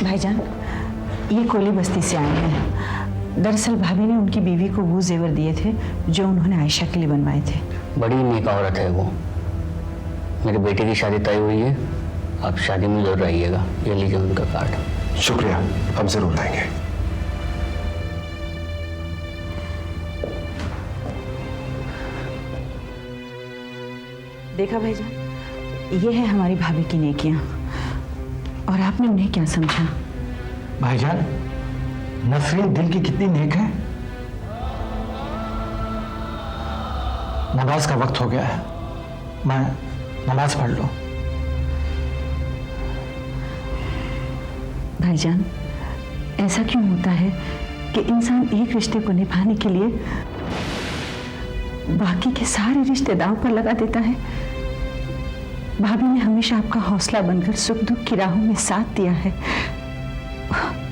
भाईजान, ये कोली बस्ती से आए हैं। दरअसल भाभी ने उनकी बीवी को वो जेवर दिए थे जो उन्होंने आयशा के लिए बनवाए थे। बड़ी नेक औरत है वो। मेरे बेटे की शादी तय हुई है, आप शादी में जरूर आइएगा। ये लीजिए उनका कार्ड। शुक्रिया, हम जरूर आएंगे। देखा भाईजान, ये है हमारी भाभी की नेकियां, और आपने उन्हें क्या समझा? भाईजान, नसरीन दिल की कितनी नेक है। नमाज का वक्त हो गया है, मैं नमाज पढ़ लूं। भाईजान, ऐसा क्यों होता है कि इंसान एक रिश्ते को निभाने के लिए बाकी के सारे रिश्ते दांव पर लगा देता है? भाभी ने हमेशा आपका हौसला बनकर सुख दुख की राहों में साथ दिया है,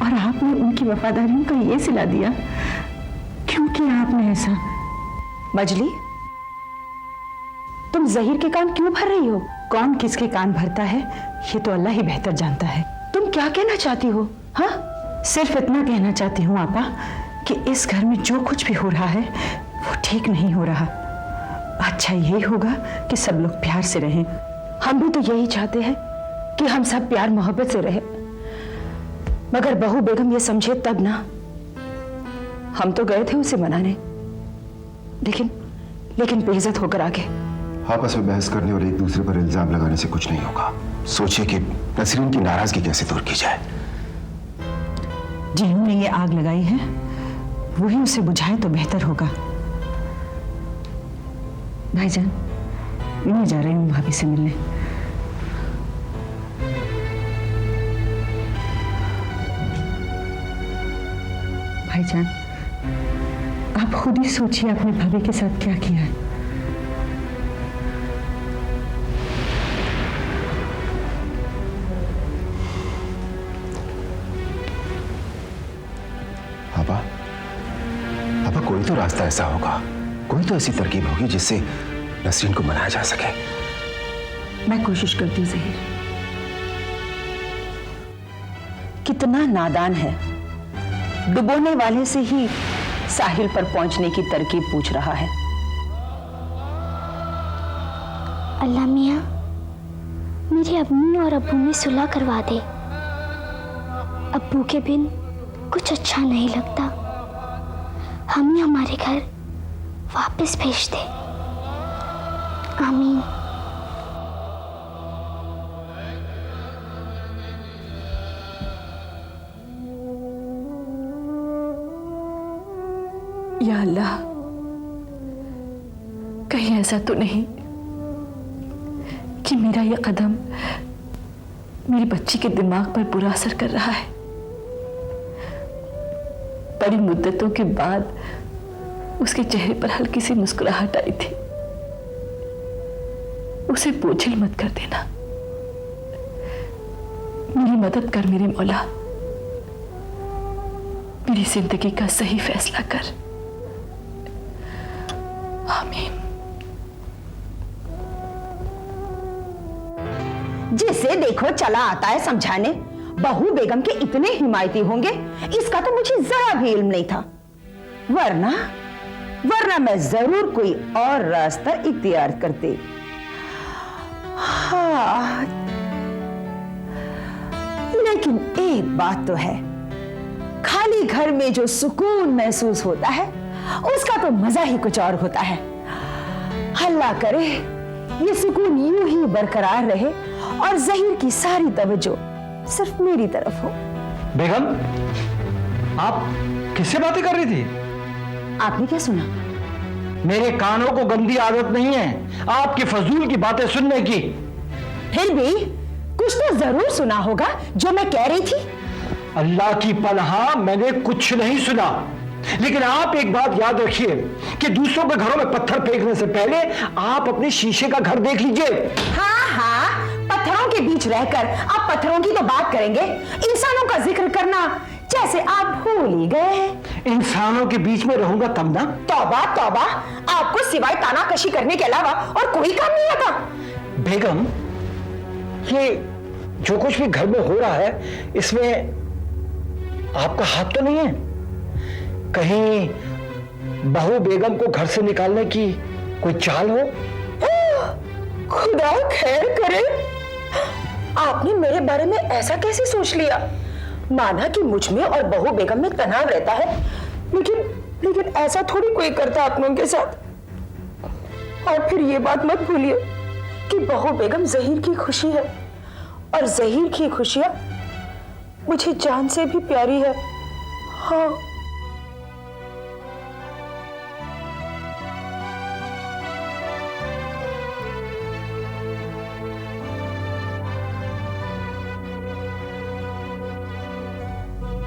और आपने उनकी वफादारियों का ये सिला दिया। क्यों किया आपने ऐसा? मजली, तुम जहीर के कान क्यों भर रही हो? कौन किसके कान भरता है ये तो अल्लाह ही बेहतर जानता है। तुम क्या कहना चाहती हो? हाँ, सिर्फ इतना कहना चाहती हूँ आपा कि इस घर में जो कुछ भी हो रहा है वो ठीक नहीं हो रहा। अच्छा यही होगा कि सब लोग प्यार से रहें। हम भी तो यही चाहते हैं कि हम सब प्यार मोहब्बत से रहें, मगर बहू बेगम ये समझे तब ना। हम तो गए थे उसे मनाने, लेकिन बेइज्जत होकर आगे। आपस में बहस करने और एक दूसरे पर इल्जाम लगाने से कुछ नहीं होगा। सोचिए कि नसरीन की नाराजगी कैसे दूर की जाए। जिन्होंने ये आग लगाई है वही उसे बुझाए तो बेहतर होगा। भाईजान, मैं जा रही हूँ भाभी से मिलने। भाईजान, आप खुद ही सोचिए अपनी भाभी के साथ क्या किया है। अब कोई तो रास्ता ऐसा होगा, कोई तो ऐसी तरकीब होगी जिससे नसरीन को मनाया जा सके। मैं कोशिश करती हूँ ज़हीर। कितना नादान है, डुबोने वाले से ही साहिल पर पहुंचने की तरकीब पूछ रहा है। अल्लाह मियां, मेरी अम्मी और अब्बू में सुलह करवा दे। अब्बू के बिन कुछ अच्छा नहीं लगता। हमें हमारे घर वापस भेज दे। आमीन। या अल्लाह, कहीं ऐसा तो नहीं कि मेरा यह कदम मेरी बच्ची के दिमाग पर बुरा असर कर रहा है। बड़ी मुद्दतों के बाद उसके चेहरे पर हल्की सी मुस्कुराहट आई थी। उसे बोझिल मत कर देना। मेरी मदद कर मेरे मौला, मेरी जिंदगी का सही फैसला कर। आमीन। जिसे देखो चला आता है समझाने। बहू बेगम के इतने हिमायती होंगे इसका तो मुझे जरा भी इल्म नहीं था, वरना मैं जरूर कोई और रास्ता इख्तियार करती। हाँ, लेकिन एक बात तो है, खाली घर में जो सुकून महसूस होता है उसका तो मजा ही कुछ और होता है। अल्लाह करे ये सुकून यूं ही बरकरार रहे और ज़हीर की सारी तवज्जो सिर्फ मेरी तरफ हो। बेगम, आप किससे बातें कर रही थी? आपने क्या सुना? मेरे कानों को गंदी आदत नहीं है आपकी फजूल की बातें सुनने की। फिर भी कुछ तो जरूर सुना होगा जो मैं कह रही थी। अल्लाह की पनाह, मैंने कुछ नहीं सुना। लेकिन आप एक बात याद रखिए कि दूसरों के घरों में पत्थर फेंकने से पहले आप अपने शीशे का घर देख लीजिए। हाँ, पत्थरों के बीच रहकर आप पत्थरों की तो बात करेंगे, इंसानों का जिक्र करना जैसे आप भूल ही गए हैं। इंसानों के बीच में रहूंगा तब ना। तौबा तौबा, आपको सिवाय तानाकशी करने के अलावा और कोई काम नहीं आता। बेगम, जो कुछ भी घर में हो रहा है इसमें आपका हाथ तो नहीं है? कहीं बहू बेगम को घर से निकालने की कोई चाल हो? खुदा खैर करे, आपने मेरे बारे में ऐसा कैसे सोच लिया? माना कि मुझ में और बहू बेगम में तनाव रहता है, लेकिन ऐसा थोड़ी कोई करता अपनों के साथ। और फिर ये बात मत भूलिए कि बहू बेगम जहीर की खुशी है, और जहीर की खुशियां मुझे जान से भी प्यारी है। हाँ,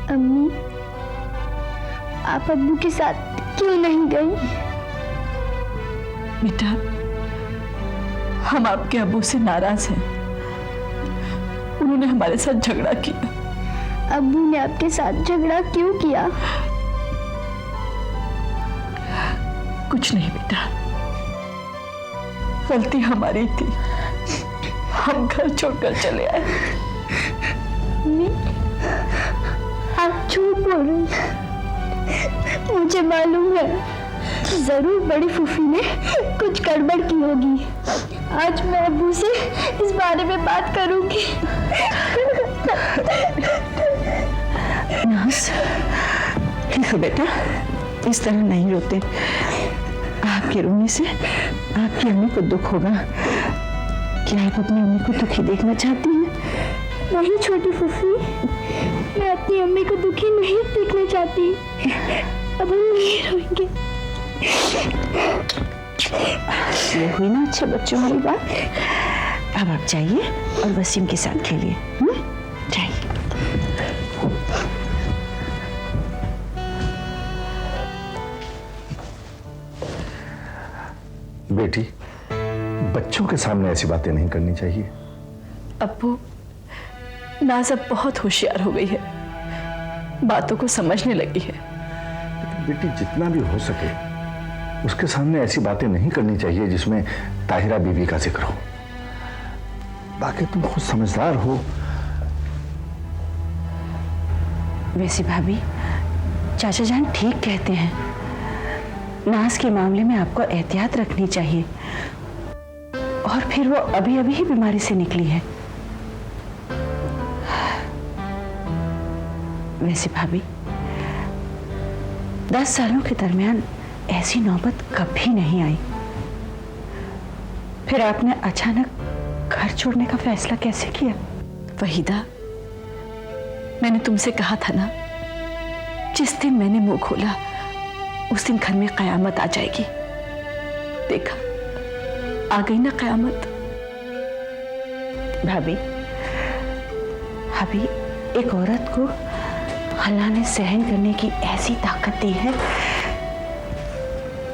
अम्मी, आप अब्बू के साथ क्यों नहीं गई? बेटा, हम आपके अब्बू से नाराज हैं। उन्होंने हमारे साथ झगड़ा किया। अब्बू ने आपके साथ झगड़ा क्यों किया? कुछ नहीं बेटा, गलती हमारी थी, हम घर छोड़कर चले आए। अम्मी, आप झूठ बोल रही हैं। मुझे मालूम है कि जरूर बड़ी फूफी ने कुछ गड़बड़ की होगी। आज मैं अब्बू से इस बारे में बात करूंगी। नाज, देखो बेटा, इस तरह नहीं रोते। आपके रोने से आपकी अम्मी को दुख होगा। क्या आप अपनी अम्मी को दुखी देखना चाहती हैं? नहीं छोटी फूफी, मैं अपनी अम्मी को दुखी नहीं देखना चाहती। अब हम नहीं रोएंगे। ये हुई ना अच्छे बच्चों वाली बात। अब आप जाइए और वसीम के साथ खेलिए। जाइए। बेटी, बच्चों के सामने ऐसी बातें नहीं करनी चाहिए। अब्बू, नाज अब बहुत होशियार हो गई है, बातों को समझने लगी है। लेकिन बेटी, जितना भी हो सके उसके सामने ऐसी बातें नहीं करनी चाहिए जिसमें ताहिरा बीबी का जिक्र हो। बाकी तुम खुद समझदार हो। वैसे भाभी, चाचा जान ठीक कहते हैं। नाज के मामले में आपको एहतियात रखनी चाहिए। और फिर वो अभी अभी ही बीमारी से निकली है। वैसे भाभी, 10 सालों के दरमियान ऐसी नौबत कभी नहीं आई। फिर आपने अचानक घर छोड़ने का फैसला कैसे किया? वहीदा, मैंने तुमसे कहा था ना, जिस दिन मैंने मुंह खोला उस दिन घर में कयामत आ जाएगी। देखा, आ गई ना कयामत। भाभी, एक औरत को अल्लाह ने सहन करने की ऐसी ताकत दी है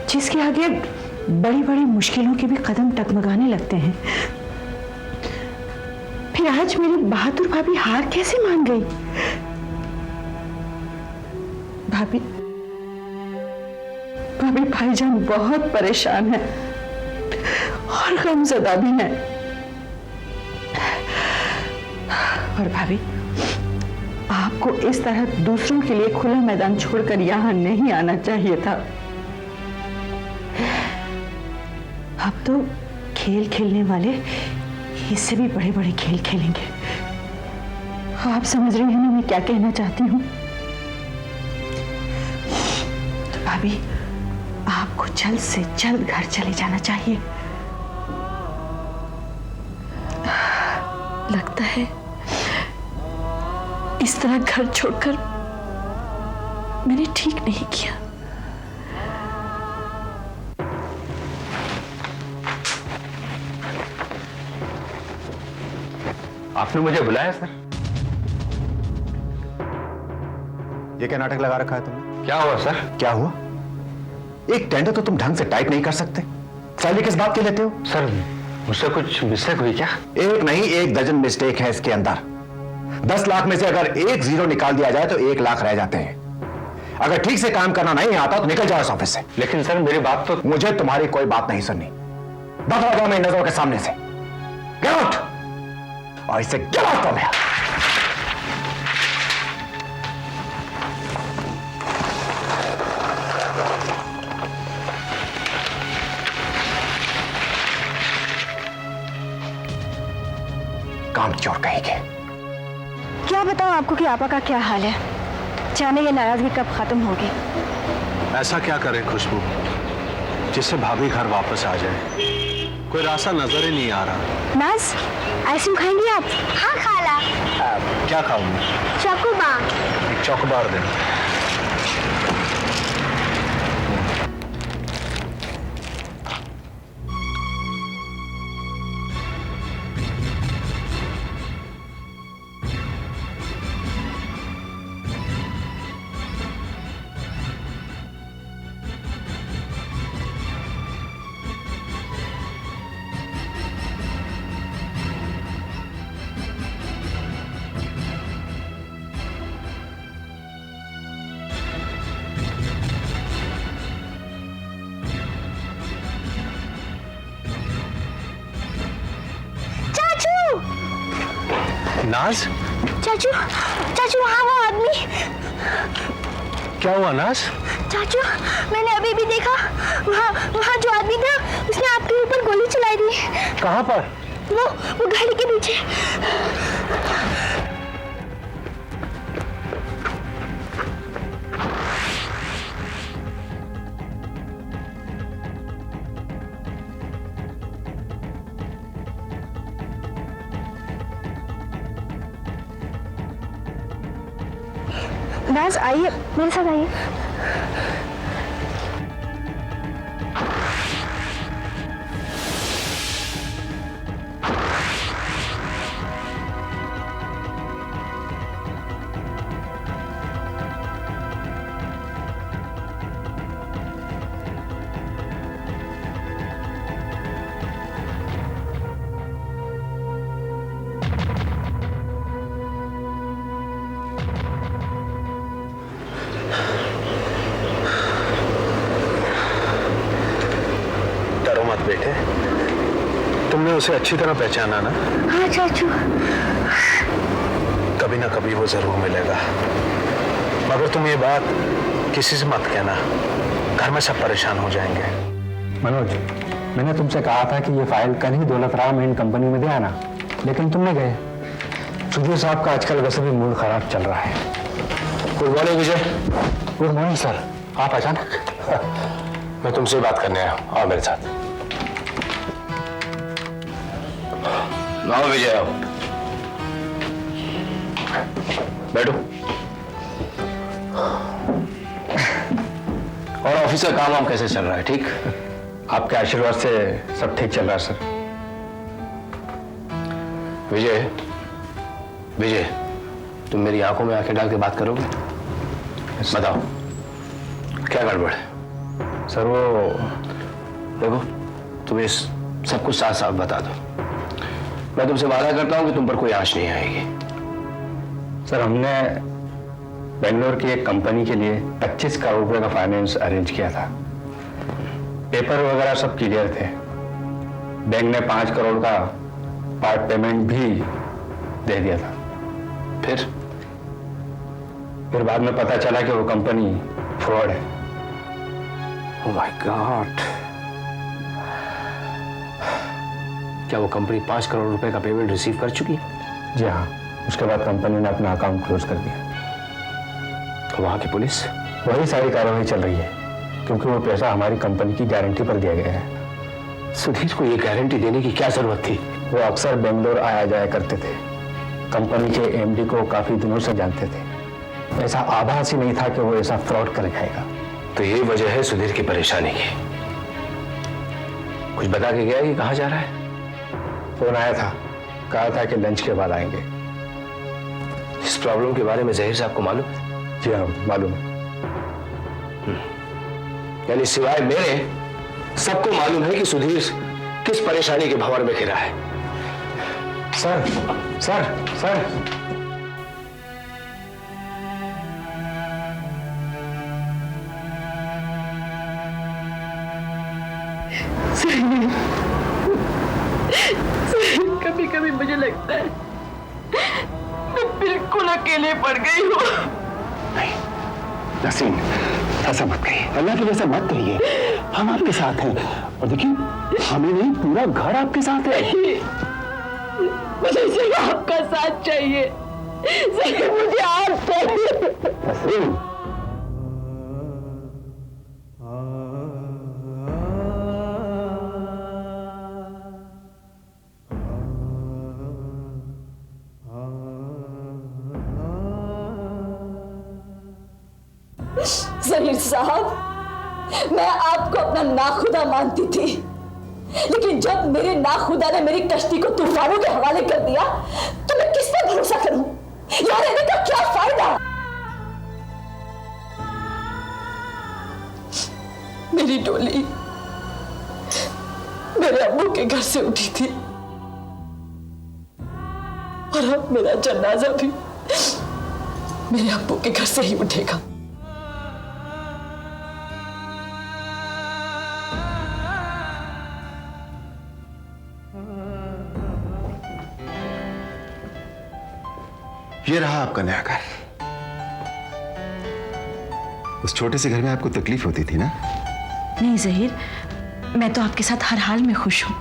जिसके आगे बड़ी बड़ी मुश्किलों के भी कदम टगमगाने लगते हैं। फिर आज मेरी बहादुर भाभी हार कैसे मान गई? भाभी, भाईजान बहुत परेशान है और गमज़दा भी है। और भाभी, आपको इस तरह दूसरों के लिए खुला मैदान छोड़कर यहां नहीं आना चाहिए था। अब तो खेल खेलने वाले इससे भी बड़े बड़े खेल खेलेंगे। आप समझ रही हैं ना मैं क्या कहना चाहती हूँ? तो भाभी, आपको जल्द से जल्द घर चले जाना चाहिए। लगता है इस तरह घर छोड़कर मैंने ठीक नहीं किया। आपने मुझे बुलाया सर? ये क्या नाटक लगा रखा है तुमने? क्या हुआ सर? क्या हुआ? एक टेंडर तो तुम ढंग से टाइप नहीं कर सकते, सैलरी किस बात के लेते हो? सर, मुझसे कुछ मिस्टेक हुई क्या? एक नहीं, 1 दर्जन मिस्टेक है इसके अंदर। 10 लाख में से अगर 1 जीरो निकाल दिया जाए तो 1 लाख रह जाते हैं। अगर ठीक से काम करना नहीं आता तो निकल जाओ इस ऑफिस से। लेकिन सर, मेरी बात तो... मुझे तुम्हारी कोई बात नहीं सुननी। दफा हो जाओ मेरी नजरों के सामने से। Get out. और इसे गेट आउट फ्रॉम हियर। काम चोर कहेंगे। क्या बताऊं आपको कि आपा का क्या हाल है। जाने ये नाराजगी कब खत्म होगी। ऐसा क्या करें खुशबू जिससे भाभी घर वापस आ जाए? कोई रास्ता नजर ही नहीं आ रहा। नाज, आइसक्रीम खाएंगी आप? हाँ खाला। क्या खाऊंगी? चॉकोबार। एक चॉकोबार दे। नाज, चाचू, चाचू वहाँ वो आदमी। क्या हुआ नाज? चाचू, मैंने अभी भी देखा, वहाँ जो आदमी था उसने आपके ऊपर गोली चलाई दी। कहाँ पर? वो गाड़ी के पीछे। नाज आइए, मेरे साथ आइए। बेटे, तुमने उसे अच्छी तरह पहचाना ना? हाँ चाचू। कभी ना कभी वो जरूर मिलेगा, मगर तुम ये बात किसी से मत कहना, घर में सब परेशान हो जाएंगे। मनोज, मैंने तुमसे कहा था कि ये फाइल कल ही दौलत राम एंड कंपनी में दे आना, लेकिन तुमने गए। सुधीर साहब का आजकल वैसे भी मूड खराब चल रहा है। Good morning Vijay. Good morning sir. आप अचानक? मैं तुमसे बात करने आया हूं, आओ मेरे साथ। आओ विजय, आओ, बैठो। और ऑफिस का काम कैसे चल रहा है? ठीक? आपके आशीर्वाद से सब ठीक चल रहा है सर। विजय, विजय, तुम मेरी आंखों में आंखें डाल के बात करोगे? बताओ क्या गड़बड़ है? सर वो देखो, तुम्हें सब कुछ साफ साफ बता दो। मैं तुमसे वादा करता हूं कि तुम पर कोई आंच नहीं आएगी। सर, हमने बेंगलोर की एक कंपनी के लिए 25 करोड़ रुपए का फाइनेंस अरेंज किया था। पेपर वगैरह सब क्लियर थे। बैंक ने 5 करोड़ का पार्ट पेमेंट भी दे दिया था। फिर बाद में पता चला कि वो कंपनी फ्रॉड है। Oh my God! क्या वो कंपनी 5 करोड़ रुपए का पेमेंट रिसीव कर चुकी है? जी हाँ। उसके बाद कंपनी ने अपना अकाउंट क्लोज कर दिया। वहां की पुलिस? वही सारी कार्रवाई चल रही है, क्योंकि वो पैसा हमारी कंपनी की गारंटी पर दिया गया है। सुधीर को ये गारंटी देने की क्या जरूरत थी? वो अक्सर बेंगलोर आया जाया करते थे। कंपनी के एमडी को काफी दिनों से जानते थे। ऐसा आभास ही नहीं था कि वो ऐसा फ्रॉड कर जाएगा। तो ये वजह है सुधीर की परेशानी की। कुछ बता के गया कि कहाँ जा रहा है? फोन आया था, कहा था कि लंच के बाद आएंगे। इस प्रॉब्लम के बारे में जहीर साहब को मालूम है? जी हाँ, मालूम है। यानी सिवाय मेरे सबको मालूम है कि सुधीर किस परेशानी के भंवर में घिरा है। सर, सर, सर, कभी कभी मुझे लगता है बिल्कुल अकेले पड़ गई हूँ। नहीं नसीम, ऐसा मत कहिए, अल्लाह की वजह से मत कहिए। हम आपके साथ हैं और देखिए हमें नहीं पूरा घर आपके साथ है। मुझे सिर्फ आपका साथ चाहिए, सिर्फ मुझे आप चाहिए। नसीम, जहीर साहब, मैं आपको अपना नाखुदा मानती थी, लेकिन जब मेरे नाखुदा ने मेरी कश्ती को तूफानों के हवाले कर दिया तो मैं किस पर भरोसा करूं? यहाँ रहने का क्या फायदा? मेरी डोली मेरे अब्बू के घर से उठी थी और अब मेरा जनाजा भी मेरे अब्बू के घर से ही उठेगा। ये रहा आपका नया घर। उस छोटे से घर में आपको तकलीफ होती थी ना? नहीं जहीर, मैं तो आपके साथ हर हाल में खुश हूं।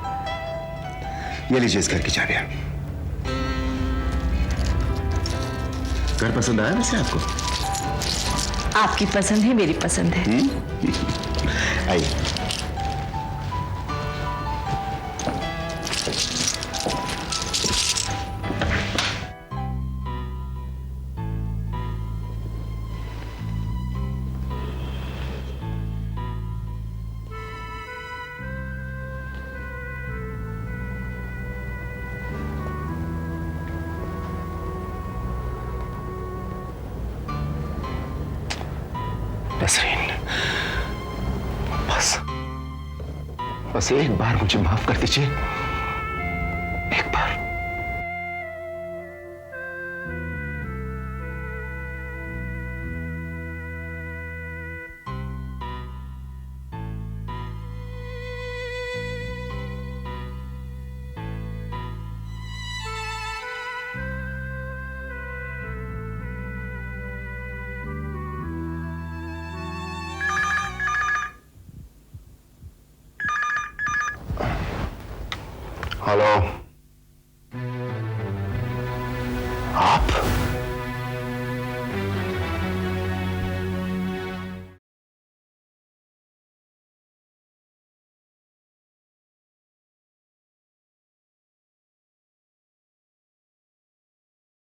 ये लीजिए इस घर की चाबियां। घर पसंद आया वैसे आपको? आपकी पसंद है, मेरी पसंद है। आइए। नसरीन, बस एक बार मुझे माफ कर दीजिए, एक बार। हेलो, आप?